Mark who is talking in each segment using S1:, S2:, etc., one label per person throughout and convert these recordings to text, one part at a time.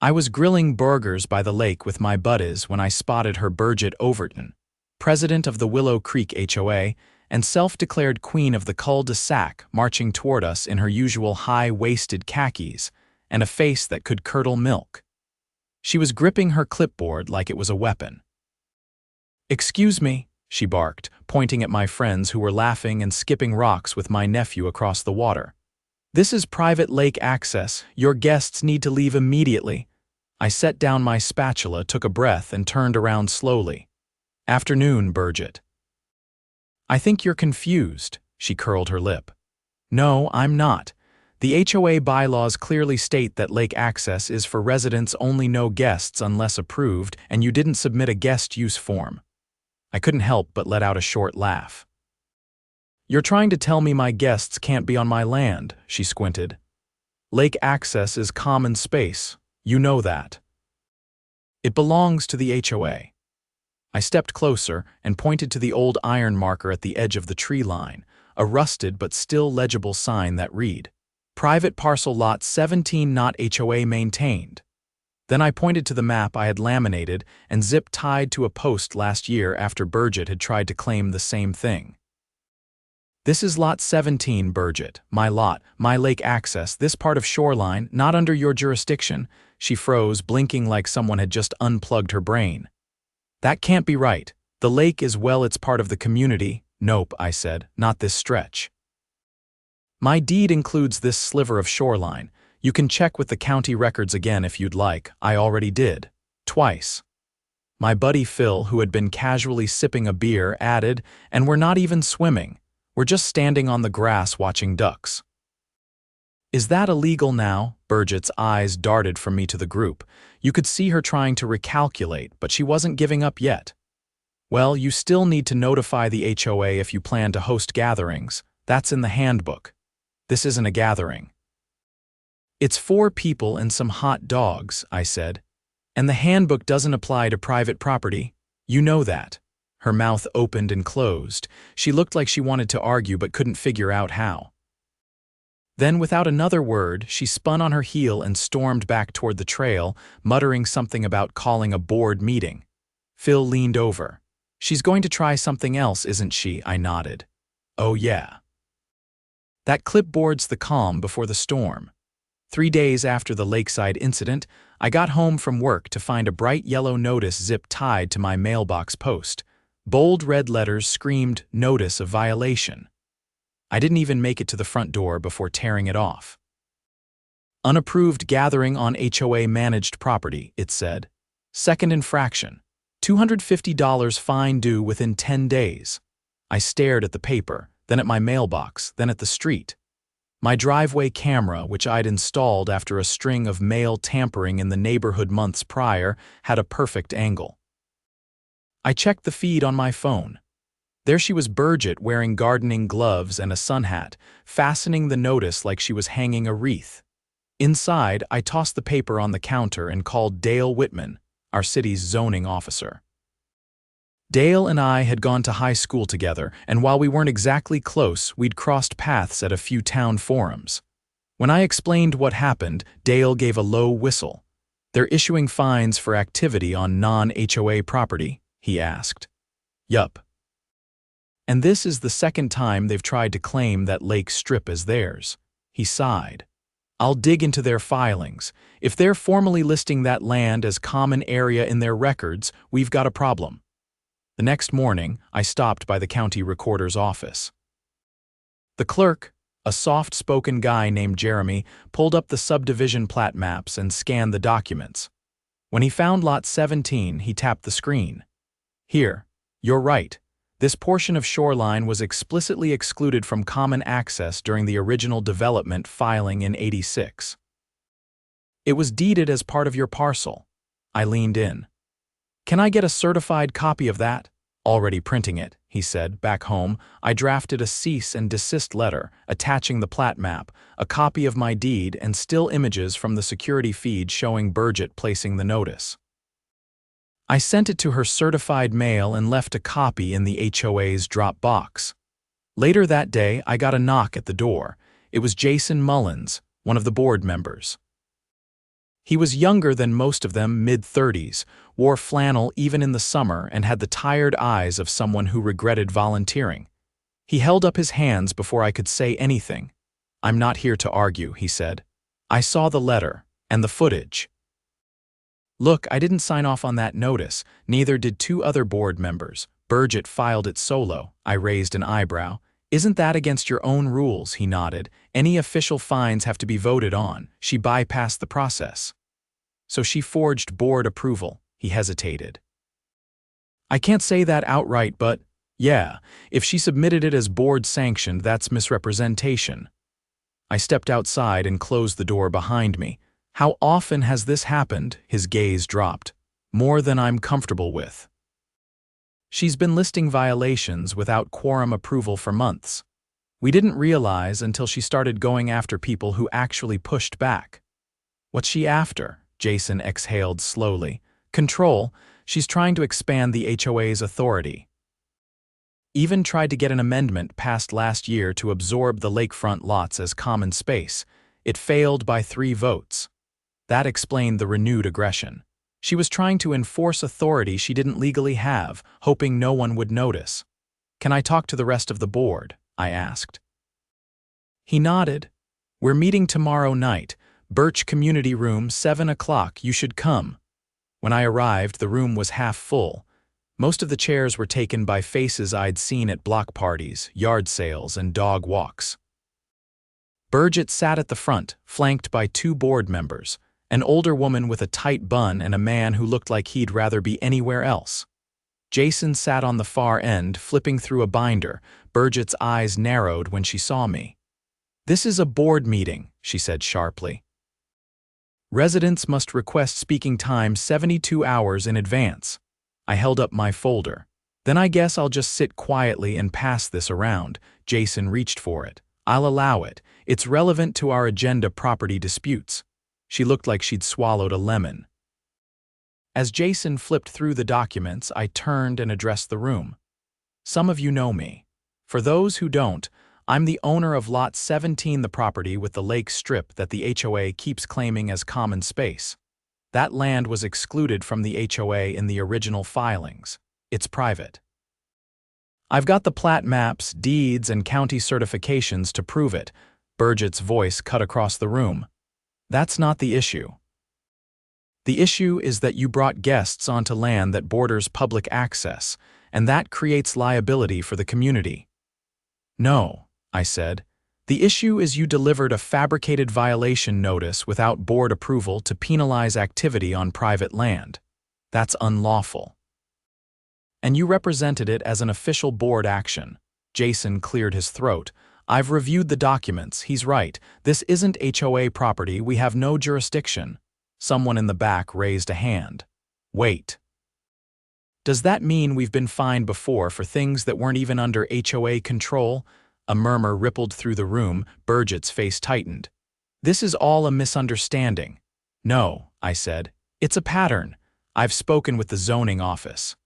S1: I was grilling burgers by the lake with my buddies when I spotted her Bridget Overton, president of the Willow Creek HOA and self-declared queen of the cul-de-sac, marching toward us in her usual high-waisted khakis and a face that could curdle milk. She was gripping her clipboard like it was a weapon. "Excuse me," she barked, pointing at my friends who were laughing and skipping rocks with my nephew across the water. "This is private lake access. Your guests need to leave immediately." I set down my spatula, took a breath, and turned around slowly. "Afternoon, Bridget." "I think you're confused," she curled her lip. "No, I'm not. The HOA bylaws clearly state that lake access is for residents only, no guests unless approved, and you didn't submit a guest use form." I couldn't help but let out a short laugh. "You're trying to tell me my guests can't be on my land," she squinted. "Lake access is common space. You know that. It belongs to the HOA. I stepped closer and pointed to the old iron marker at the edge of the tree line, a rusted but still legible sign that read, "Private Parcel Lot 17 not HOA maintained." Then I pointed to the map I had laminated and zip-tied to a post last year after Bridget had tried to claim the same thing. "This is Lot 17, Bridget. My lot, my lake access, this part of shoreline, not under your jurisdiction." She froze, blinking like someone had just unplugged her brain. "That can't be right. The lake is, well, it's part of the community." "Nope," I said, "not this stretch. My deed includes this sliver of shoreline. You can check with the county records again if you'd like. I already did. Twice." My buddy Phil, who had been casually sipping a beer, added, "And we're not even swimming. We're just standing on the grass watching ducks." "Is that illegal now?" Bridget's eyes darted from me to the group. You could see her trying to recalculate, but she wasn't giving up yet. "Well, you still need to notify the HOA if you plan to host gatherings. That's in the handbook. This isn't a gathering." "It's 4 people and some hot dogs," I said. "And the handbook doesn't apply to private property. You know that." Her mouth opened and closed. She looked like she wanted to argue but couldn't figure out how. Then, without another word, she spun on her heel and stormed back toward the trail, muttering something about calling a board meeting. Phil leaned over. "She's going to try something else, isn't she?" I nodded. "Oh yeah. That clipboard's the calm before the storm." 3 days after the lakeside incident, I got home from work to find a bright yellow notice zip-tied to my mailbox post. Bold red letters screamed, "Notice of violation." I didn't even make it to the front door before tearing it off. "Unapproved gathering on HOA managed property," it said. "Second infraction. $250 fine due within 10 days. I stared at the paper, then at my mailbox, then at the street. My driveway camera, which I'd installed after a string of mail tampering in the neighborhood months prior, had a perfect angle. I checked the feed on my phone. There she was, Bridget, wearing gardening gloves and a sun hat, fastening the notice like she was hanging a wreath. Inside, I tossed the paper on the counter and called Dale Whitman, our city's zoning officer. Dale and I had gone to high school together, and while we weren't exactly close, we'd crossed paths at a few town forums. When I explained what happened, Dale gave a low whistle. "They're issuing fines for activity on non-HOA property?" he asked. "Yup. And this is the second time they've tried to claim that lake strip as theirs." He sighed. "I'll dig into their filings. If they're formally listing that land as common area in their records, we've got a problem." The next morning, I stopped by the county recorder's office. The clerk, a soft-spoken guy named Jeremy, pulled up the subdivision plat maps and scanned the documents. When he found Lot 17, he tapped the screen. "Here, you're right. This portion of shoreline was explicitly excluded from common access during the original development filing in '86. It was deeded as part of your parcel." I leaned in. "Can I get a certified copy of that?" "Already printing it," he said. "Back home, I drafted a cease and desist letter, attaching the plat map, a copy of my deed, and still images from the security feed showing Bridget placing the notice. I sent it to her certified mail and left a copy in the HOA's drop box. Later that day, I got a knock at the door. It was Jason Mullins, one of the board members. He was younger than most of them, mid-30s, wore flannel even in the summer, and had the tired eyes of someone who regretted volunteering. He held up his hands before I could say anything. "I'm not here to argue," he said. "I saw the letter, and the footage." "Look, I didn't sign off on that notice, neither did two other board members. Burgett filed it solo." I raised an eyebrow. "Isn't that against your own rules?" He nodded. "Any official fines have to be voted on." She bypassed the process. "So she forged board approval." He hesitated. "I can't say that outright, but yeah, if she submitted it as board sanctioned, that's misrepresentation." I stepped outside and closed the door behind me. "How often has this happened?" His gaze dropped. "More than I'm comfortable with. She's been listing violations without quorum approval for months. We didn't realize until she started going after people who actually pushed back." "What's she after?" Jason exhaled slowly. "Control. She's trying to expand the HOA's authority. Even tried to get an amendment passed last year to absorb the lakefront lots as common space. It failed by 3 votes. That explained the renewed aggression. She was trying to enforce authority she didn't legally have, hoping no one would notice." "Can I talk to the rest of the board?" I asked. He nodded. "We're meeting tomorrow night. Birch Community Room, 7 o'clock. You should come." When I arrived, the room was half full. Most of the chairs were taken by faces I'd seen at block parties, yard sales, and dog walks. Burgett sat at the front, flanked by 2 board members, an older woman with a tight bun and a man who looked like he'd rather be anywhere else. Jason sat on the far end, flipping through a binder. Burgett's eyes narrowed when she saw me. "This is a board meeting," she said sharply. "Residents must request speaking time 72 hours in advance." I held up my folder. "Then I guess I'll just sit quietly and pass this around." Jason reached for it. "I'll allow it. It's relevant to our agenda, property disputes." She looked like she'd swallowed a lemon. As Jason flipped through the documents, I turned and addressed the room. "Some of you know me. For those who don't, I'm the owner of Lot 17, the property with the lake strip that the HOA keeps claiming as common space. That land was excluded from the HOA in the original filings. It's private. I've got the plat maps, deeds, and county certifications to prove it." Burgett's voice cut across the room. "That's not the issue. The issue is that you brought guests onto land that borders public access, and that creates liability for the community." "No," I said. "The issue is you delivered a fabricated violation notice without board approval to penalize activity on private land. That's unlawful. And you represented it as an official board action." Jason cleared his throat. "I've reviewed the documents. He's right. This isn't HOA property. We have no jurisdiction." Someone in the back raised a hand. "Wait. Does that mean we've been fined before for things that weren't even under HOA control?" A murmur rippled through the room. Burgett's face tightened. "This is all a misunderstanding." "No," I said. "It's a pattern. I've spoken with the zoning office.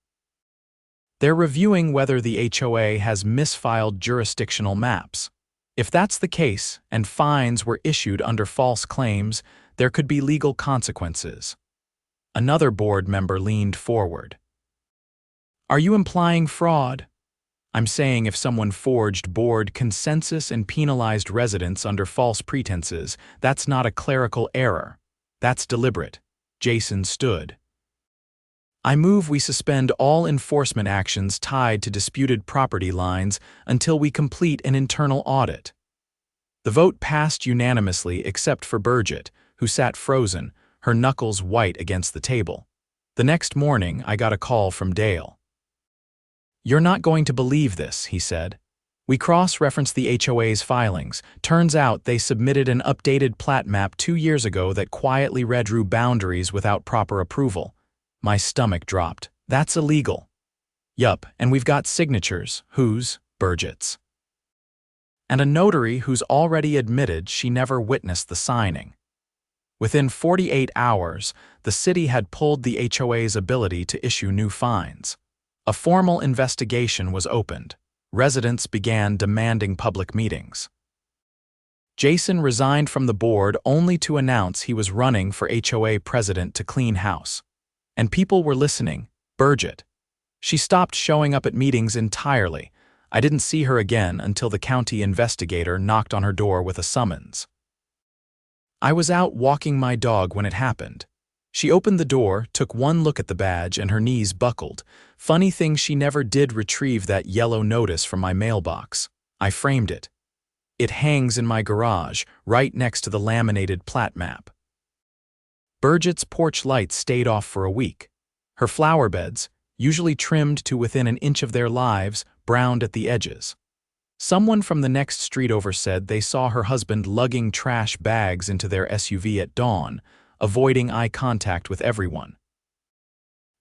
S1: They're reviewing whether the HOA has misfiled jurisdictional maps. If that's the case, and fines were issued under false claims, there could be legal consequences." Another board member leaned forward. "Are you implying fraud?" "I'm saying if someone forged board consensus and penalized residents under false pretenses, that's not a clerical error. That's deliberate." Jason stood. "I move we suspend all enforcement actions tied to disputed property lines until we complete an internal audit." The vote passed unanimously except for Burgett, who sat frozen, her knuckles white against the table. The next morning, I got a call from Dale. "You're not going to believe this," he said. "We cross-referenced the HOA's filings. Turns out they submitted an updated plat map 2 years ago that quietly redrew boundaries without proper approval." My stomach dropped. "That's illegal." "Yup, and we've got signatures." "Whose?" "Burgett's. And a notary who's already admitted she never witnessed the signing." Within 48 hours, the city had pulled the HOA's ability to issue new fines. A formal investigation was opened. Residents began demanding public meetings. Jason resigned from the board only to announce he was running for HOA president to clean house. And people were listening. Burgett. She stopped showing up at meetings entirely. I didn't see her again until the county investigator knocked on her door with a summons. I was out walking my dog when it happened. She opened the door, took one look at the badge, and her knees buckled. Funny thing, she never did retrieve that yellow notice from my mailbox. I framed it. It hangs in my garage, right next to the laminated plat map. Burgett's porch lights stayed off for a week. Her flower beds, usually trimmed to within an inch of their lives, browned at the edges. Someone from the next street over said they saw her husband lugging trash bags into their SUV at dawn, avoiding eye contact with everyone.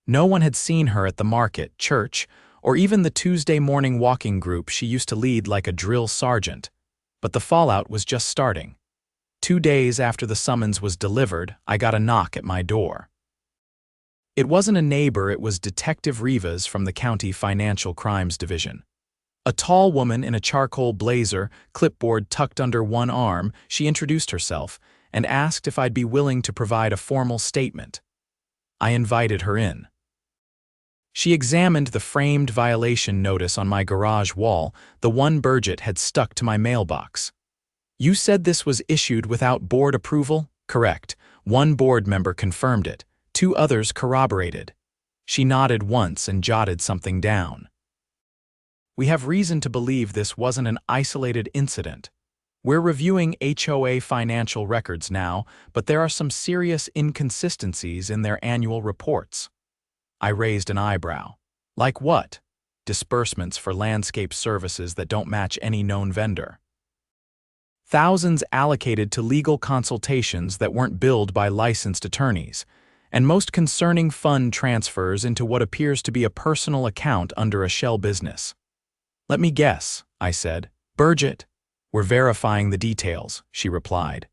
S1: No one had seen her at the market, church, or even the Tuesday morning walking group she used to lead like a drill sergeant. But the fallout was just starting. 2 days after the summons was delivered, I got a knock at my door. It wasn't a neighbor, it was Detective Rivas from the County Financial Crimes Division. A tall woman in a charcoal blazer, clipboard tucked under one arm, she introduced herself and asked if I'd be willing to provide a formal statement. I invited her in. She examined the framed violation notice on my garage wall, the one Burgett had stuck to my mailbox. You said this was issued without board approval? Correct. One board member confirmed it. 2 others corroborated. She nodded once and jotted something down. We have reason to believe this wasn't an isolated incident. We're reviewing HOA financial records now, but there are some serious inconsistencies in their annual reports. I raised an eyebrow. Like what? Disbursements for landscape services that don't match any known vendor. Thousands allocated to legal consultations that weren't billed by licensed attorneys, and most concerning fund transfers into what appears to be a personal account under a shell business. Let me guess, I said. Burgett. We're verifying the details, she replied.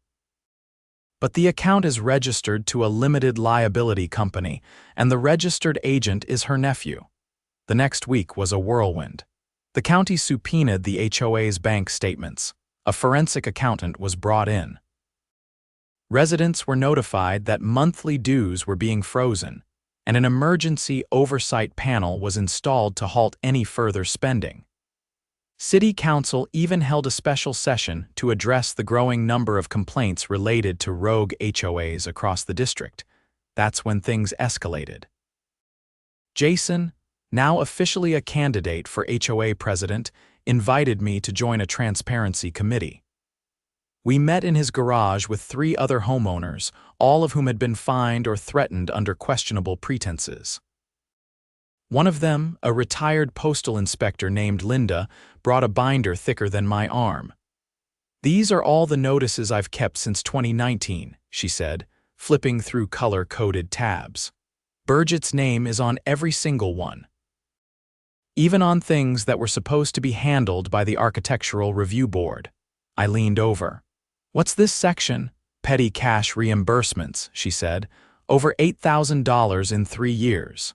S1: But the account is registered to a limited liability company, and the registered agent is her nephew. The next week was a whirlwind. The county subpoenaed the HOA's bank statements. A forensic accountant was brought in. Residents were notified that monthly dues were being frozen, and an emergency oversight panel was installed to halt any further spending. City Council even held a special session to address the growing number of complaints related to rogue HOAs across the district. That's when things escalated. Jason, now officially a candidate for HOA president, invited me to join a transparency committee. We met in his garage with 3 other homeowners, all of whom had been fined or threatened under questionable pretenses. One of them, a retired postal inspector named Linda, brought a binder thicker than my arm. These are all the notices I've kept since 2019, she said, flipping through color-coded tabs. Burgett's name is on every single one. Even on things that were supposed to be handled by the Architectural Review Board. I leaned over. What's this section? Petty cash reimbursements, she said. Over $8,000 in 3 years.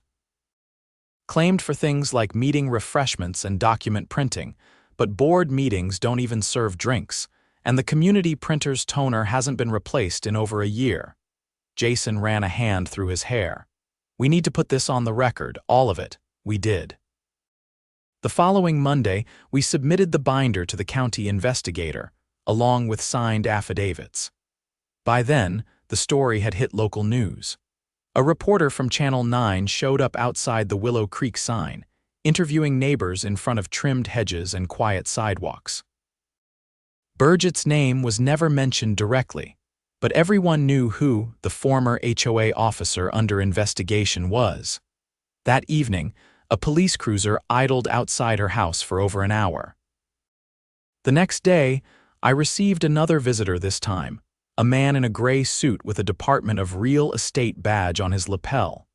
S1: Claimed for things like meeting refreshments and document printing, but board meetings don't even serve drinks, and the community printer's toner hasn't been replaced in over a year. Jason ran a hand through his hair. We need to put this on the record, all of it. We did. The following Monday, we submitted the binder to the county investigator, along with signed affidavits. By then, the story had hit local news. A reporter from Channel 9 showed up outside the Willow Creek sign, interviewing neighbors in front of trimmed hedges and quiet sidewalks. Burgett's name was never mentioned directly, but everyone knew who the former HOA officer under investigation was. That evening, a police cruiser idled outside her house for over an hour. The next day, I received another visitor this time, a man in a gray suit with a Department of Real Estate badge on his lapel.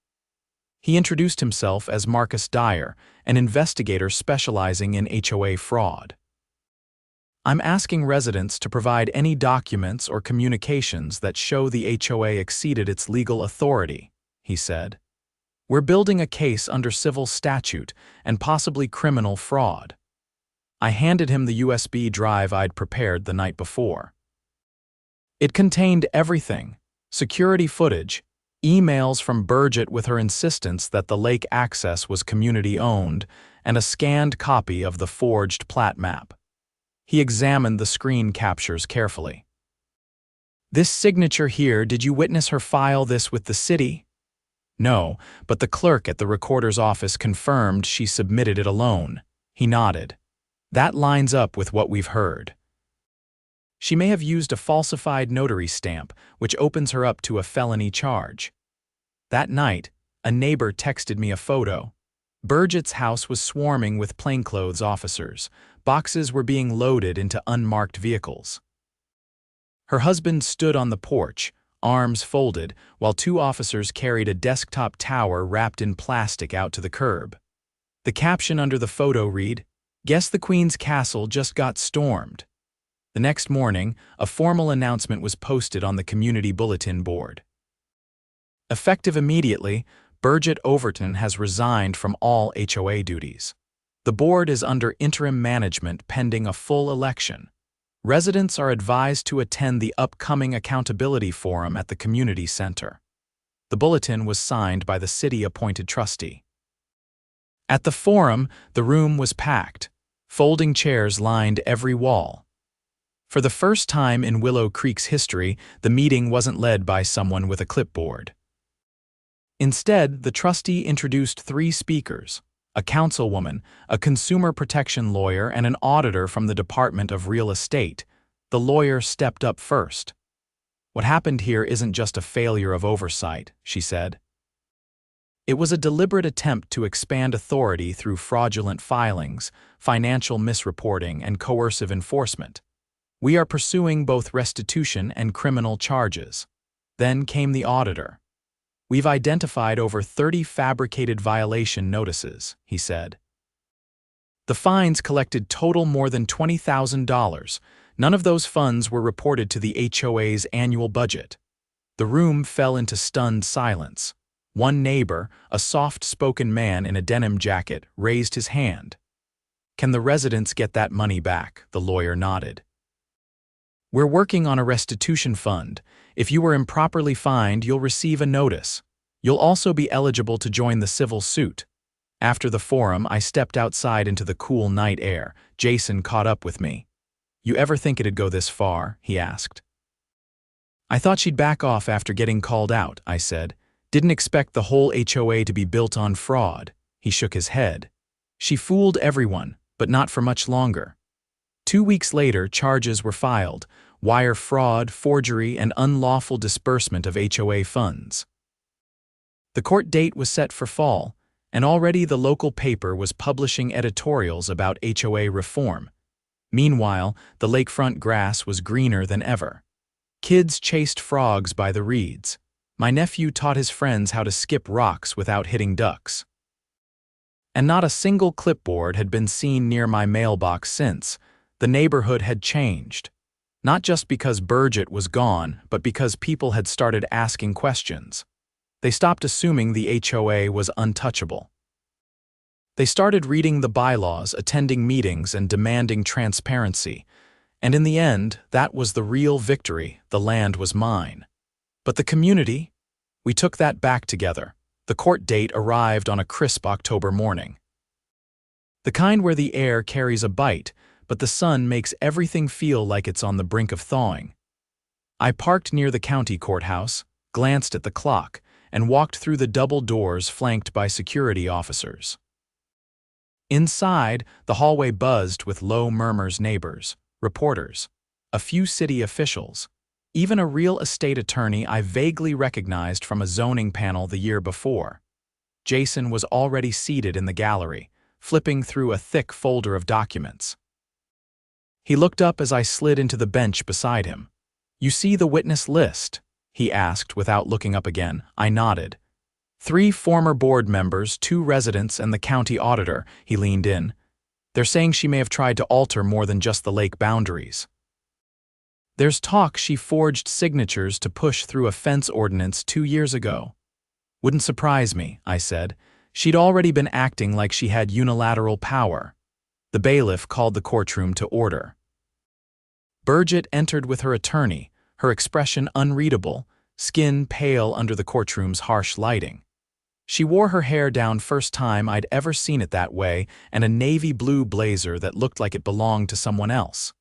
S1: He introduced himself as Marcus Dyer, an investigator specializing in HOA fraud. I'm asking residents to provide any documents or communications that show the HOA exceeded its legal authority, he said. We're building a case under civil statute and possibly criminal fraud. I handed him the USB drive I'd prepared the night before. It contained everything: security footage, emails from Burgett with her insistence that the lake access was community-owned, and a scanned copy of the forged plat map. He examined the screen captures carefully. "This signature here, did you witness her file this with the city?" "No, but the clerk at the recorder's office confirmed she submitted it alone." He nodded. "That lines up with what we've heard. She may have used a falsified notary stamp, which opens her up to a felony charge." That night, a neighbor texted me a photo. Burgett's house was swarming with plainclothes officers. Boxes were being loaded into unmarked vehicles. Her husband stood on the porch, arms folded, while two officers carried a desktop tower wrapped in plastic out to the curb. The caption under the photo read, "Guess the Queen's castle just got stormed." The next morning, a formal announcement was posted on the community bulletin board. Effective immediately, Burgett Overton has resigned from all HOA duties. The board is under interim management pending a full election. Residents are advised to attend the upcoming accountability forum at the community center. The bulletin was signed by the city-appointed trustee. At the forum, the room was packed. Folding chairs lined every wall. For the first time in Willow Creek's history, the meeting wasn't led by someone with a clipboard. Instead, the trustee introduced three speakers: a councilwoman, a consumer protection lawyer, and an auditor from the Department of Real Estate. The lawyer stepped up first. "What happened here isn't just a failure of oversight," she said. "It was a deliberate attempt to expand authority through fraudulent filings, financial misreporting, and coercive enforcement. We are pursuing both restitution and criminal charges." Then came the auditor. "We've identified over 30 fabricated violation notices," he said. "The fines collected total more than $20,000. None of those funds were reported to the HOA's annual budget." The room fell into stunned silence. One neighbor, a soft-spoken man in a denim jacket, raised his hand. "Can the residents get that money back?" The lawyer nodded. "We're working on a restitution fund. If you were improperly fined, you'll receive a notice. You'll also be eligible to join the civil suit." After the forum, I stepped outside into the cool night air. Jason caught up with me. "You ever think it'd go this far?" he asked. "I thought she'd back off after getting called out," I said. "Didn't expect the whole HOA to be built on fraud." He shook his head. "She fooled everyone, but not for much longer." 2 weeks later, charges were filed: wire fraud, forgery, and unlawful disbursement of HOA funds. The court date was set for fall, and already the local paper was publishing editorials about HOA reform. Meanwhile, the lakefront grass was greener than ever. Kids chased frogs by the reeds. My nephew taught his friends how to skip rocks without hitting ducks. And not a single clipboard had been seen near my mailbox since. The neighborhood had changed. Not just because Burgett was gone, but because people had started asking questions. They stopped assuming the HOA was untouchable. They started reading the bylaws, attending meetings, and demanding transparency. And in the end, that was the real victory. The land was mine. But the community? We took that back together. The court date arrived on a crisp October morning. The kind where the air carries a bite, but the sun makes everything feel like it's on the brink of thawing. I parked near the county courthouse, glanced at the clock, and walked through the double doors flanked by security officers. Inside, the hallway buzzed with low murmurs: neighbors, reporters, a few city officials, even a real estate attorney I vaguely recognized from a zoning panel the year before. Jason was already seated in the gallery, flipping through a thick folder of documents. He looked up as I slid into the bench beside him. "You see the witness list?" he asked without looking up again. I nodded. 3 former board members, 2 residents, and the county auditor. He leaned in. "They're saying she may have tried to alter more than just the lake boundaries. There's talk she forged signatures to push through a fence ordinance 2 years ago." "Wouldn't surprise me," I said. She'd already been acting like she had unilateral power. The bailiff called the courtroom to order. Burgett entered with her attorney, her expression unreadable, skin pale under the courtroom's harsh lighting. She wore her hair down first time I'd ever seen it that way, and a navy blue blazer that looked like it belonged to someone else.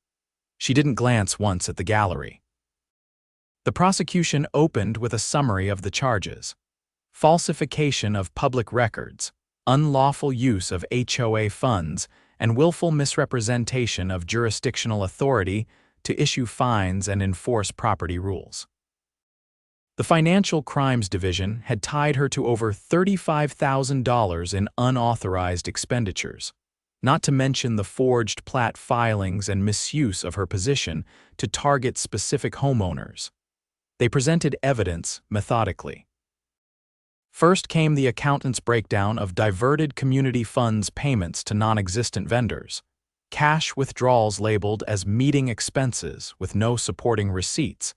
S1: She didn't glance once at the gallery. The prosecution opened with a summary of the charges: falsification of public records, unlawful use of HOA funds, and willful misrepresentation of jurisdictional authority to issue fines and enforce property rules. The Financial Crimes Division had tied her to over $35,000 in unauthorized expenditures, not to mention the forged plat filings and misuse of her position to target specific homeowners. They presented evidence methodically. First came the accountant's breakdown of diverted community funds payments to non-existent vendors, cash withdrawals labeled as meeting expenses with no supporting receipts,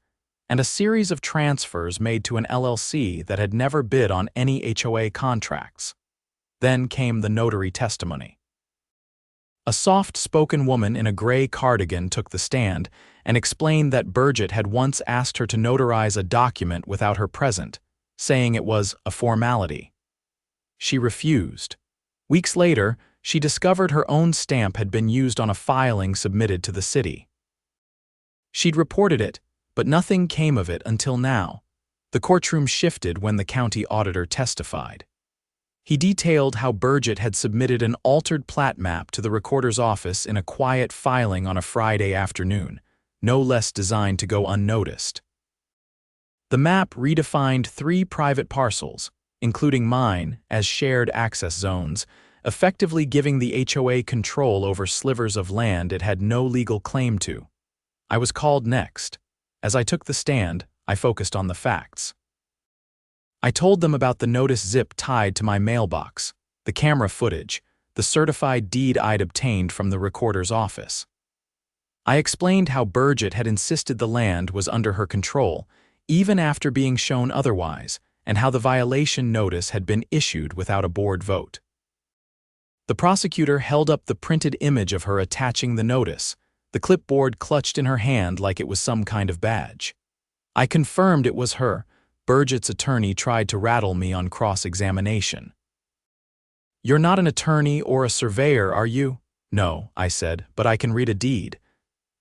S1: and a series of transfers made to an LLC that had never bid on any HOA contracts. Then came the notary testimony. A soft-spoken woman in a gray cardigan took the stand and explained that Burgett had once asked her to notarize a document without her present, saying it was a formality. She refused. Weeks later, she discovered her own stamp had been used on a filing submitted to the city. She'd reported it, but nothing came of it until now. The courtroom shifted when the county auditor testified. He detailed how Burgett had submitted an altered plat map to the recorder's office in a quiet filing on a Friday afternoon, no less designed to go unnoticed. The map redefined 3 private parcels, including mine, as shared access zones, effectively giving the HOA control over slivers of land it had no legal claim to. I was called next. As I took the stand, I focused on the facts. I told them about the notice zip tied to my mailbox, the camera footage, the certified deed I'd obtained from the recorder's office. I explained how Burgett had insisted the land was under her control, even after being shown otherwise, and how the violation notice had been issued without a board vote. The prosecutor held up the printed image of her attaching the notice, the clipboard clutched in her hand like it was some kind of badge. I confirmed it was her. Burgett's attorney tried to rattle me on cross-examination. "You're not an attorney or a surveyor, are you?" "No," I said, "but I can read a deed.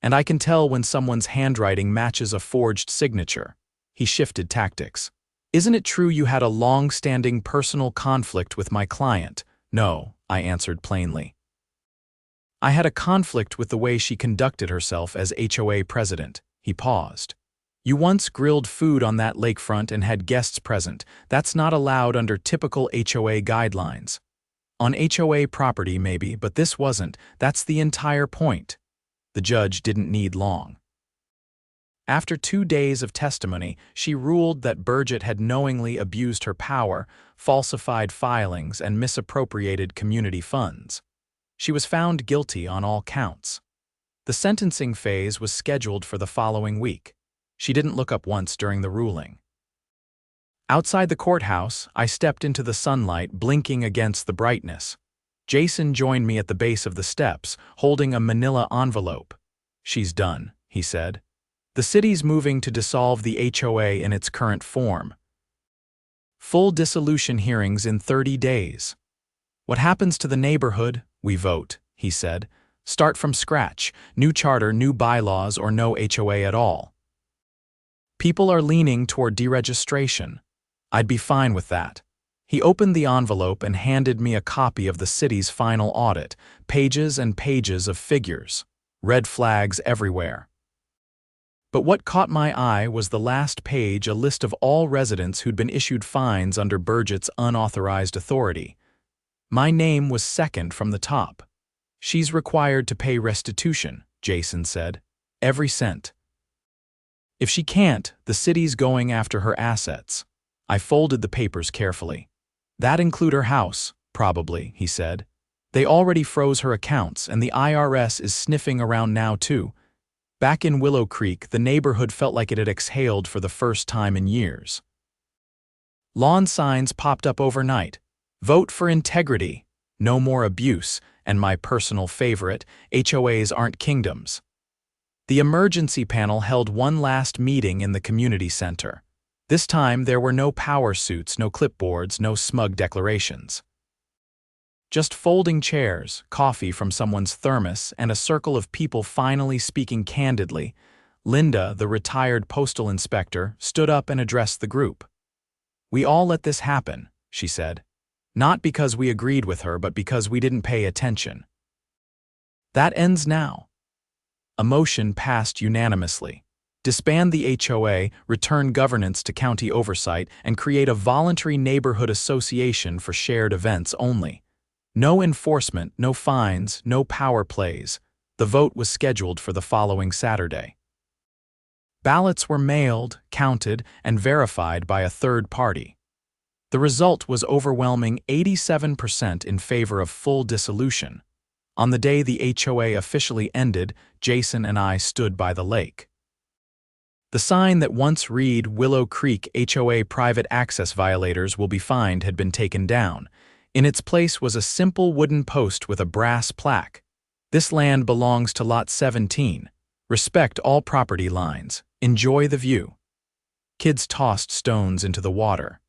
S1: And I can tell when someone's handwriting matches a forged signature." He shifted tactics. "Isn't it true you had a long-standing personal conflict with my client?" "No," I answered plainly. "I had a conflict with the way she conducted herself as HOA president." He paused. "You once grilled food on that lakefront and had guests present. That's not allowed under typical HOA guidelines. On HOA property maybe, but this wasn't. That's the entire point." The judge didn't need long. After 2 days of testimony, she ruled that Burgett had knowingly abused her power, falsified filings, and misappropriated community funds. She was found guilty on all counts. The sentencing phase was scheduled for the following week. She didn't look up once during the ruling. Outside the courthouse, I stepped into the sunlight, blinking against the brightness. Jason joined me at the base of the steps, holding a manila envelope. "She's done," he said. "The city's moving to dissolve the HOA in its current form. Full dissolution hearings in 30 days. What happens to the neighborhood? We vote," he said. "Start from scratch, new charter, new bylaws, or no HOA at all. People are leaning toward deregistration. I'd be fine with that." He opened the envelope and handed me a copy of the city's final audit, pages and pages of figures, red flags everywhere. But what caught my eye was the last page, a list of all residents who'd been issued fines under Burgett's unauthorized authority. My name was second from the top. "She's required to pay restitution," Jason said. "Every cent. If she can't, the city's going after her assets." I folded the papers carefully. "That include her house, probably," he said. "They already froze her accounts, and the IRS is sniffing around now too." Back in Willow Creek, the neighborhood felt like it had exhaled for the first time in years. Lawn signs popped up overnight. "Vote for integrity," "No more abuse," and my personal favorite, "HOAs aren't kingdoms." The emergency panel held one last meeting in the community center. This time, there were no power suits, no clipboards, no smug declarations. Just folding chairs, coffee from someone's thermos, and a circle of people finally speaking candidly. Linda, the retired postal inspector, stood up and addressed the group. "We all let this happen," she said. "Not because we agreed with her, but because we didn't pay attention. That ends now." A motion passed unanimously. Disband the HOA, return governance to county oversight, and create a voluntary neighborhood association for shared events only. No enforcement, no fines, no power plays. The vote was scheduled for the following Saturday. Ballots were mailed, counted, and verified by a third party. The result was overwhelming 87% in favor of full dissolution. On the day the HOA officially ended, Jason and I stood by the lake. The sign that once read "Willow Creek HOA private access violators will be fined" had been taken down. In its place was a simple wooden post with a brass plaque. "This land belongs to Lot 17. Respect all property lines. Enjoy the view." Kids tossed stones into the water.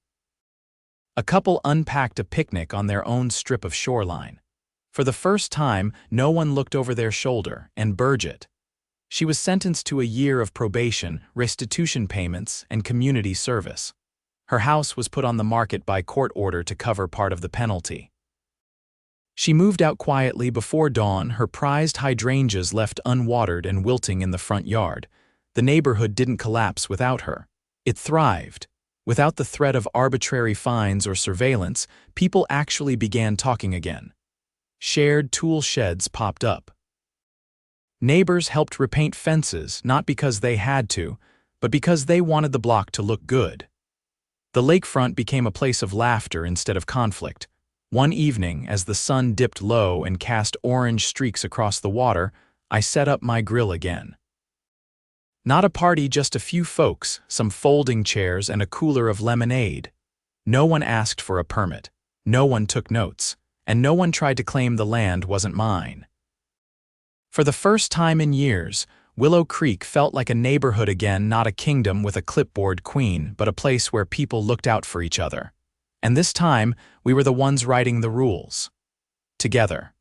S1: A couple unpacked a picnic on their own strip of shoreline. For the first time, no one looked over their shoulder, and Bridget. She was sentenced to a year of probation, restitution payments, and community service. Her house was put on the market by court order to cover part of the penalty. She moved out quietly before dawn, her prized hydrangeas left unwatered and wilting in the front yard. The neighborhood didn't collapse without her. It thrived. Without the threat of arbitrary fines or surveillance, people actually began talking again. Shared tool sheds popped up. Neighbors helped repaint fences, not because they had to, but because they wanted the block to look good. The lakefront became a place of laughter instead of conflict. One evening, as the sun dipped low and cast orange streaks across the water, I set up my grill again. Not a party, just a few folks, some folding chairs, and a cooler of lemonade. No one asked for a permit. No one took notes. And no one tried to claim the land wasn't mine. For the first time in years, Willow Creek felt like a neighborhood again, not a kingdom with a clipboard queen, but a place where people looked out for each other. And this time, we were the ones writing the rules. Together.